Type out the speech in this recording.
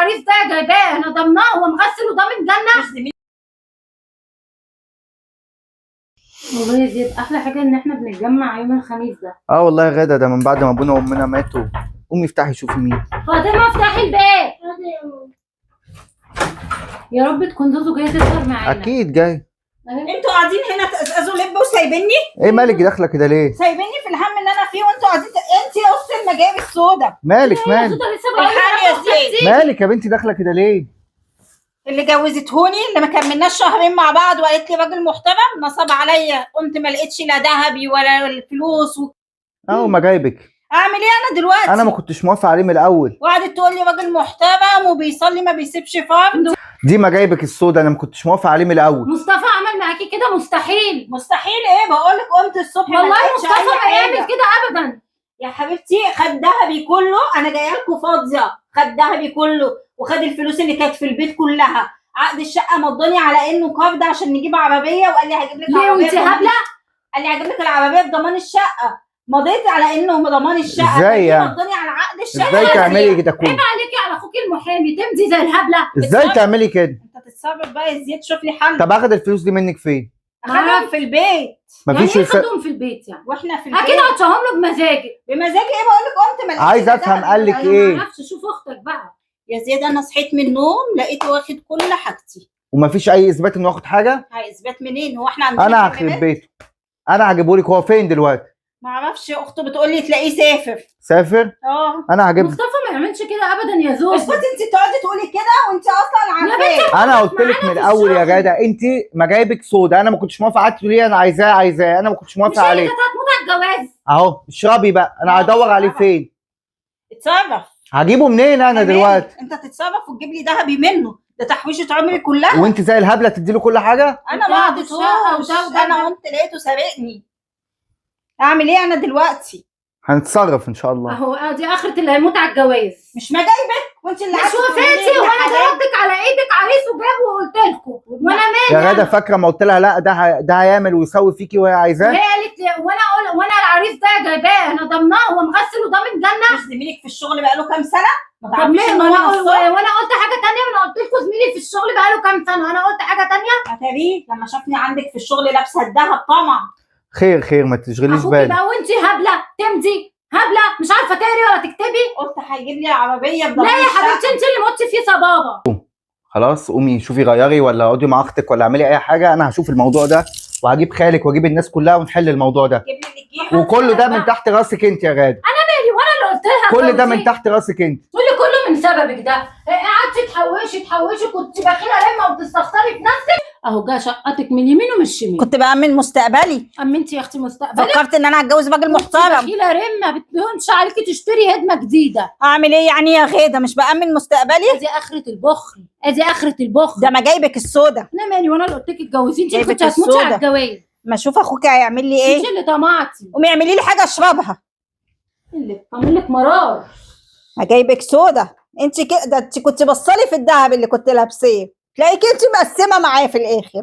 العريس ده جايباه انا ضمناه، هو مغسل وضامن جنه. والله يا زياد احلى حاجه ان احنا بنتجمع يوم الخميس ده. والله يا غاده، ده من بعد ما ابونا وامنا ماتوا. قومي افتحي شوفي مين. فاطمه افتحي الباب. يا رب تكون زوزو جايه تسهر معانا. اكيد جاي. انتوا قاعدين هنا تقزقزوا لب وسايبيني؟ ايه مالك داخله كده ليه؟ سايبيني في الهم اللي انا فيه وانتوا قاعدين انت يا اخت المجاري السودا. مالك مالك؟ الحقني يا زيد. مالك يا بنتي داخله كده ليه؟ اللي جوزتهوني اللي ما كملناش شهرين مع بعض وقالت لي راجل محترم نصب عليا، قمت ما لقيتش لا ذهبي ولا الفلوس ما جايبك. اعمل ايه انا دلوقتي؟ انا ما كنتش موافقه عليه من الاول. وقعدت تقول لي راجل محترم وبيصلي ما بيسيبش فرد. دي ما جايبك السودا، انا ما كنتش موافقه عليه من الاول. مصطفى عمل معاكي كده؟ مستحيل. مستحيل ايه؟ بقول لك قمت الصبح والله مصطفى ما يعمل كده ابدا يا حبيبتي. خد ذهبي كله، انا جايه لكم فاضيه. خد ذهبي كله وخد الفلوس اللي كانت في البيت كلها. عقد الشقه مضاني على انه قرض عشان نجيب عربيه، وقال لي هجيب لك ليه وانت هبله؟ قال لي هجيب لك العربيه بضمان الشقه. مضيت على انه ضمان الشقه. ازاي يعني؟ مضاني على عقد الشقه. ازاي تعملي كده كله؟ عيب عليكي على اخوكي المحامي تمضي زي الهبله. ازاي تعملي كده؟ انت تتصرف بقى يا زياد، شوف لي حل. طب اخد الفلوس دي منك فين؟ اخدهم في البيت. مفيش يعني ايه خدهم في البيت يعني؟ واحنا في البيت اكيد هتشهم له بمزاجك. بمزاجي ايه؟ بقول لك قمت ما لقيتش. عايز افهم قال لك انا ايه؟ ما اعرفش. شوف اختك بقى يا زياد. انا صحيت من النوم لقيته واخد كل حاجتي. ومفيش اي اثبات انه واخد حاجه؟ هيثبت منين؟ هو احنا عندنا انا هخرب بيته. انا هجيبه لك. هو فين دلوقتي؟ ما اعرفش. اخته بتقول لي تلاقيه سافر. سافر؟ انا هجيب. مصطفى ما يعملش كده ابدا يا زوزو. اسكتي انت تقعدي تقولي كده وانت اصلا عارفاه. انا قلت لك من الاول يا جدع، انت ما جايبك سودا. انا ما كنتش موافقه. قعدت تقولي لي انا عايزاه. انا ما كنتش مش موافقه هي عليه. كانت هتموت على الجواز. اهو اشربي بقى. انا هدور عليه فين؟ اتصرف. هجيبه منين انا دلوقتي؟ انت تتصرف وتجيب لي ذهبي منه. ده تحويشه عمري كلها. وانت زي الهبله تديله كل حاجه؟ انا ما عطيتهوش. انا قمت لقيته سارقني. اعمل ايه انا دلوقتي؟ هنتصرف ان شاء الله. اهو دي اخرة اللي هيموت على الجواز. مش ما جايبك وانت اللي مش وفاتي وانا ضربتك على ايدك عريس وجاب وقلت لكم وانا مالي. يا غاده فاكره ما قلت لها لا ده هيعمل ويسوي فيكي وهي عايزاه؟ وهي قالت لي وانا العريس ده جايباه انا ضمناه، هو مغسل وضامن جنه. مش زميلك في الشغل بقاله كام سنه؟ طب ليه؟ وانا قلت حاجه ثانيه؟ ما انا قلت لكم زميلي في الشغل بقاله كام سنه، انا قلت حاجه ثانيه؟ اتاريه لما شافني عندك في الشغل لابسه الذهب طمع. خير ما تشغليش اخوكي بالك. بقى وانت هبله تمضي هبله مش عارفه تقري ولا تكتبي. قلت هيجيب لي العربيه بضمان. لا يا حبيبتي انت اللي متي فيه صبابه. خلاص قومي شوفي غيري ولا اقعدي مع اختك ولا اعملي اي حاجه. انا هشوف الموضوع ده وهجيب خالك واجيب الناس كلها ونحل الموضوع ده. جيب لي اللي تجيبه. وكله ده من تحت راسك انت يا غاده. مالي وانا اللي قلت لها كل ده من تحت راسك انت. تقولي كله من سببك ده. قعدتي تحوشي كنت بخيله لما وتستخسري في نفسك. اهو جه شقتك من يمين ومن شمال. كنت بأمن مستقبلي. امنتي يا اختي مستقبلك؟ فكرت ان انا هتجوز راجل محترم. بخيله رمه بتهونش عليكي تشتري هدمه جديده. اعمل ايه يعني يا غاده؟ مش بأمن مستقبلي؟ ادي اخره البخل، ادي اخره البخل. ده ما جايبك السودا. انا مالي وانا اللي قلت لك اتجوزي؟ انت جايبك كنت هتموتي السودا. على الجواز. ما اشوف اخوك هيعمل لي ايه. انت اللي طمعتي. قومي اعملي لي حاجه اشربها. اللي تعمل لك مرار. ما جايبك سودا. انت كده انت كنت بصلي في الذهب اللي كنت لابسيه، تلاقيك انت مقسمه معايا في الاخر.